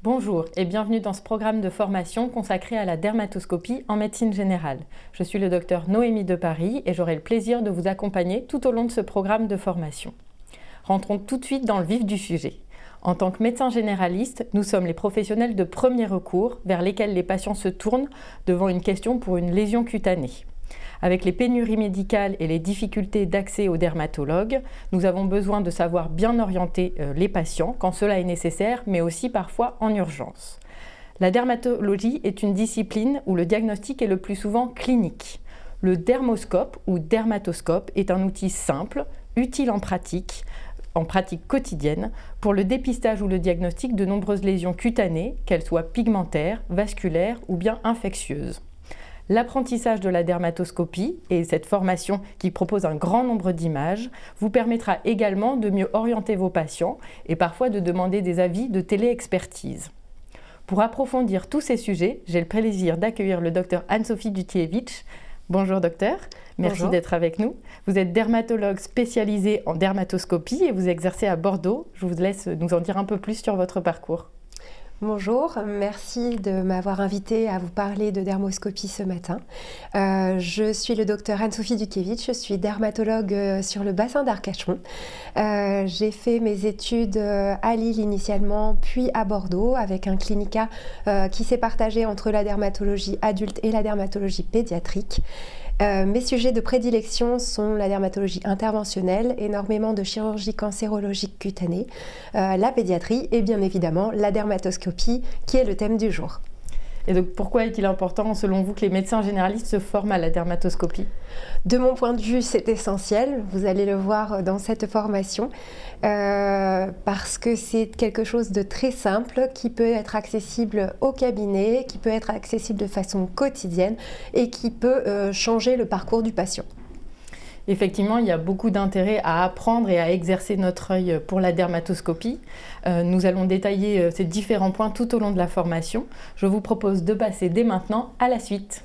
Bonjour et bienvenue dans ce programme de formation consacré à la dermatoscopie en médecine générale. Je suis le docteur Noémie de Paris et j'aurai le plaisir de vous accompagner tout au long de ce programme de formation. Rentrons tout de suite dans le vif du sujet. En tant que médecin généraliste, nous sommes les professionnels de premier recours vers lesquels les patients se tournent devant une question pour une lésion cutanée. Avec les pénuries médicales et les difficultés d'accès aux dermatologues, nous avons besoin de savoir bien orienter les patients quand cela est nécessaire, mais aussi parfois en urgence. La dermatologie est une discipline où le diagnostic est le plus souvent clinique. Le dermoscope ou dermatoscope est un outil simple, utile en pratique quotidienne, pour le dépistage ou le diagnostic de nombreuses lésions cutanées, qu'elles soient pigmentaires, vasculaires ou bien infectieuses. L'apprentissage de la dermatoscopie et cette formation qui propose un grand nombre d'images vous permettra également de mieux orienter vos patients et parfois de demander des avis de téléexpertise. Pour approfondir tous ces sujets, j'ai le plaisir d'accueillir le docteur Anne-Sophie Dutievich. Bonjour docteur, merci Bonjour. d'être avec nous. Vous êtes dermatologue spécialisé en dermatoscopie et vous exercez à Bordeaux. Je vous laisse nous en dire un peu plus sur votre parcours. Bonjour, merci de m'avoir invité à vous parler de dermoscopie ce matin. Je suis le docteur Anne-Sophie Dutievich, je suis dermatologue sur le bassin d'Arcachon. J'ai fait mes études à Lille initialement, puis à Bordeaux, avec un clinica qui s'est partagé entre la dermatologie adulte et la dermatologie pédiatrique. Mes sujets de prédilection sont la dermatologie interventionnelle, énormément de chirurgie cancérologique cutanée, la pédiatrie et bien évidemment la dermatoscopie qui est le thème du jour. Et donc pourquoi est-il important selon vous que les médecins généralistes se forment à la dermatoscopie ? De mon point de vue, c'est essentiel, vous allez le voir dans cette formation, parce que c'est quelque chose de très simple qui peut être accessible au cabinet, qui peut être accessible de façon quotidienne et qui peut changer le parcours du patient. Effectivement, il y a beaucoup d'intérêt à apprendre et à exercer notre œil pour la dermatoscopie. Nous allons détailler ces différents points tout au long de la formation. Je vous propose de passer dès maintenant à la suite.